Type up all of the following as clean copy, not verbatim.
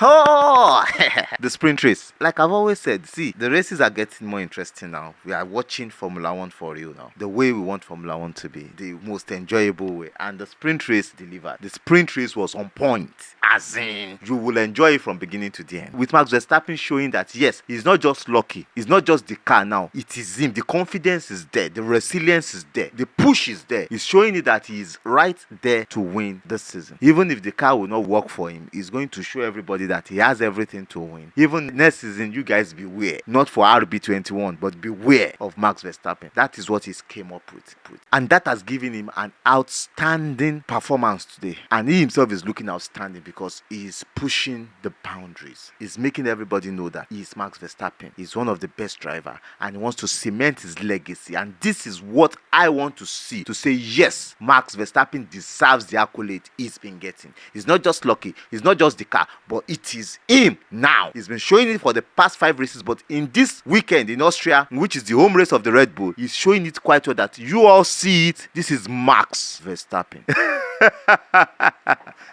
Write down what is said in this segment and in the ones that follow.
Oh, the sprint race. Like I've always said, see, the races are getting more interesting now. We are watching Formula One for real now. The way we want Formula One to be, the most enjoyable way. And the sprint race delivered. The sprint race was on point. As in, you will enjoy it from beginning to the end. With Max Verstappen showing that, yes, he's not just lucky. It's not just the car now. It is him. The confidence is there. The resilience is there. The push is there. He's showing it that he is right there to win this season. Even if the car will not work for him, he's going to show everybody that he has everything to win. Even next season, you guys beware. Not for RB21, but beware of Max Verstappen. That is what he came up with. And that has given him an outstanding performance today. And he himself is looking outstanding because he is pushing the boundaries. He's making everybody know that he is Max Verstappen. He's one of the best drivers and he wants to cement his legacy. And this is what I want to see. To say, yes, Max Verstappen deserves the accolade he's been getting. He's not just lucky. He's not just the car, but it is him now. He's been showing it for the past 5 races, but in this weekend in Austria, which is the home race of the Red Bull, he's showing it quite well that you all see it. This is Max Verstappen.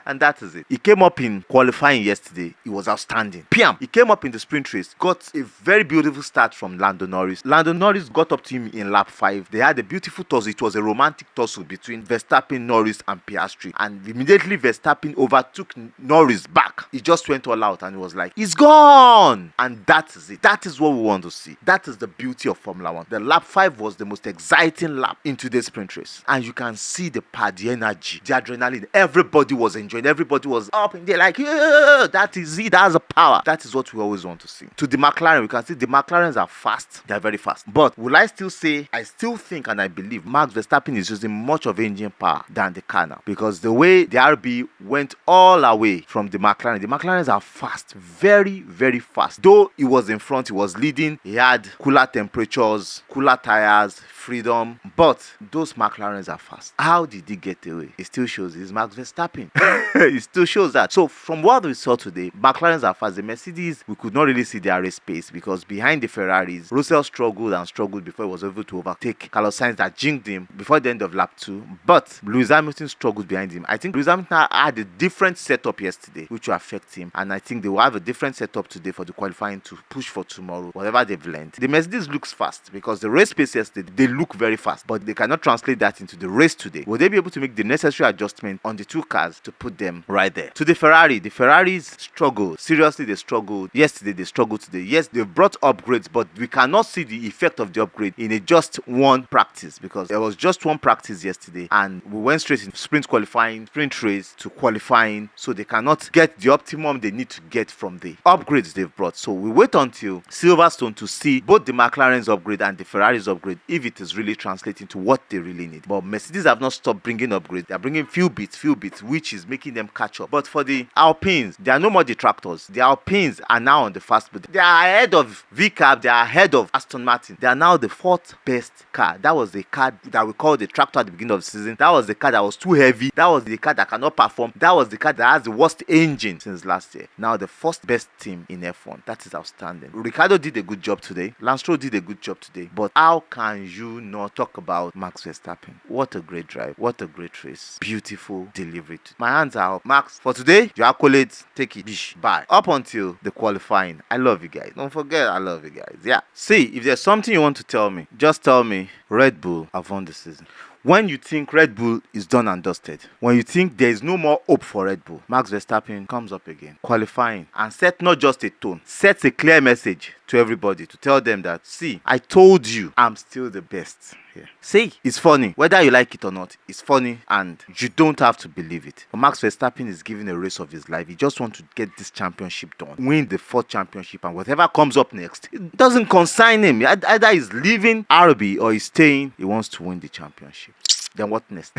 And that is it. He came up in qualifying yesterday. He was outstanding. Piam. He came up in the sprint race. Got a very beautiful start from Lando Norris. Lando Norris got up to him in lap 5. They had a beautiful tussle. It was a romantic tussle between Verstappen, Norris and Piastri. And immediately Verstappen overtook Norris back. He just went all out and he was like, he's gone. And that is it. That is what we want to see. That is the beauty of Formula 1. The lap 5 was the most exciting lap in today's sprint race. And you can see the power, the energy, the adrenaline. Everybody was enjoying. Everybody was up in there like, yeah, that is it. That's the power. That is what we always want to see. To the McLaren, we can see the McLarens are fast. They are very fast. But will I still say, I still think and I believe Max Verstappen is using much of engine power than the car now. Because the way the RB went all away from the McLarens are fast. Very, very fast. Though he was in front, he was leading. He had cooler temperatures, cooler tires, freedom. But those McLarens are fast. How did he get away? It still shows he's Max Verstappen. It still shows that. So from what we saw today, McLarens are fast. The Mercedes, we could not really see their race pace because behind the Ferraris, Russell struggled before he was able to overtake Carlos Sainz that jinxed him before the end of lap 2. But Lewis Hamilton struggled behind him. I think Lewis Hamilton had a different setup yesterday, which will affect him. And I think they will have a different setup today for the qualifying to push for tomorrow, whatever they've learned. The Mercedes looks fast because the race pace yesterday, they look very fast, but they cannot translate that into the race today. Will they be able to make the necessary adjustment on the two cars to put them right there? To the Ferraris struggled. Seriously, they struggled. Yesterday, they struggled today. Yes, they've brought upgrades, but we cannot see the effect of the upgrade in a just one practice because there was just one practice yesterday and we went straight in sprint qualifying, sprint race to qualifying, so they cannot get the optimum they need to get from the upgrades they've brought. So we wait until Silverstone to see both the McLaren's upgrade and the Ferrari's upgrade if it is really translating to what they really need. But Mercedes have not stopped bringing upgrades. They're bringing few bits, which is making them catch up. But for the Alpines, there are no more detractors. The Alpines are now on the fast boat. They are ahead of VCAP. They are ahead of Aston Martin. They are now the 4th best car. That was the car that we called the tractor at the beginning of the season. That was the car that was too heavy. That was the car that cannot perform. That was the car that has the worst engine since last year. Now the 1st best team in F1. That is outstanding. Ricciardo did a good job today. Lance Stroll did a good job today. But how can you not talk about Max Verstappen? What a great drive. What a great race. Beautiful delivery. My hands are up. Max, for today, your accolades, take it. Bish. Bye. Up until the qualifying. I love you guys. Don't forget, I love you guys. Yeah. See, if there's something you want to tell me, just tell me Red Bull have won the season. When you think Red Bull is done and dusted, when you think there is no more hope for Red Bull, Max Verstappen comes up again, qualifying, and set not just a tone, sets a clear message to everybody to tell them that, see, I told you I'm still the best here. See, it's funny. Whether you like it or not, it's funny and you don't have to believe it. But Max Verstappen is giving a race of his life. He just wants to get this championship done, win the 4th championship, and whatever comes up next, it doesn't concern him. Either he's leaving RB or he's staying. He wants to win the championship. Then what next?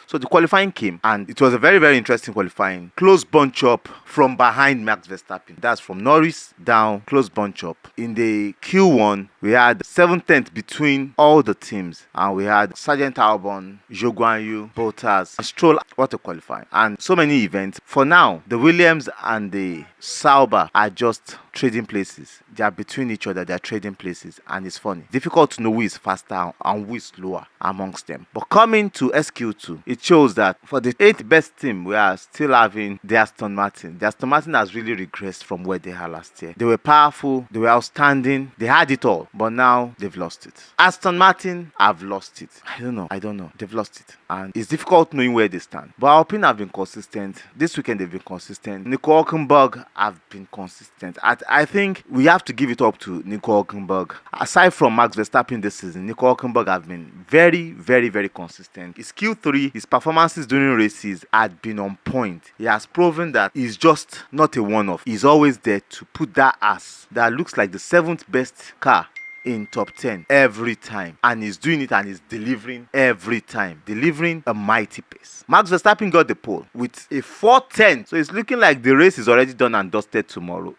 So the qualifying came and it was a very, very interesting qualifying. Close bunch up from behind Max Verstappen. That's from Norris down, close bunch up. In the Q1, we had 7/10 between all the teams. And we had Sargent Albon, Zhou Guanyu, Bottas, Stroll. What a qualifying. And so many events. For now, the Williams and the Sauber are just trading places. They are between each other. They are trading places, and it's funny. Difficult to know who is faster and who is slower amongst them. But coming to SQ2, it shows that for the 8th best team, we are still having the Aston Martin. The Aston Martin has really regressed from where they had last year. They were powerful, they were outstanding, they had it all, but now they've lost it. Aston Martin have lost it. I don't know. They've lost it, and it's difficult knowing where they stand. But Alpine have been consistent. This weekend they've been consistent. Nico Hülkenberg have been consistent. I think we have to give it up to Nico Hülkenberg. Aside from Max Verstappen this season, Nico Hülkenberg have been very, very, very consistent. His Q3, his performances during races had been on point. He has proven that he's just not a one-off. He's always there to put that ass that looks like the 7th best car in top 10 every time, and he's doing it and he's delivering every time, delivering a mighty pace. Max Verstappen got the pole with a 4:10, so it's looking like the race is already done and dusted tomorrow.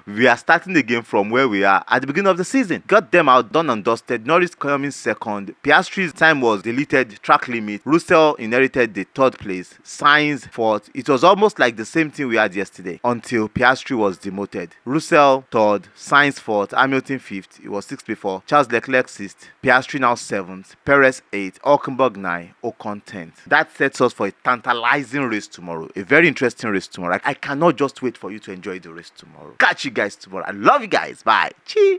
We are starting the game from where we are at the beginning of the season. Got them out, done and dusted. Norris coming second. Piastri's time was deleted, track limit. Russell inherited the 3rd place. Sainz 4th. It was almost like the same thing we had yesterday until Piastri was demoted. Russell 3rd, Sainz 4th, Hamilton 5th. It was 6th before. Charles Leclerc 6th. Piastri now 7th. Perez 8th. Hülkenberg 9th. Ocon 10th. That sets us for a tantalizing race tomorrow. A very interesting race tomorrow. I cannot just wait for you to enjoy the race tomorrow. Catch you guys tomorrow. I love you guys. Bye. Cheers.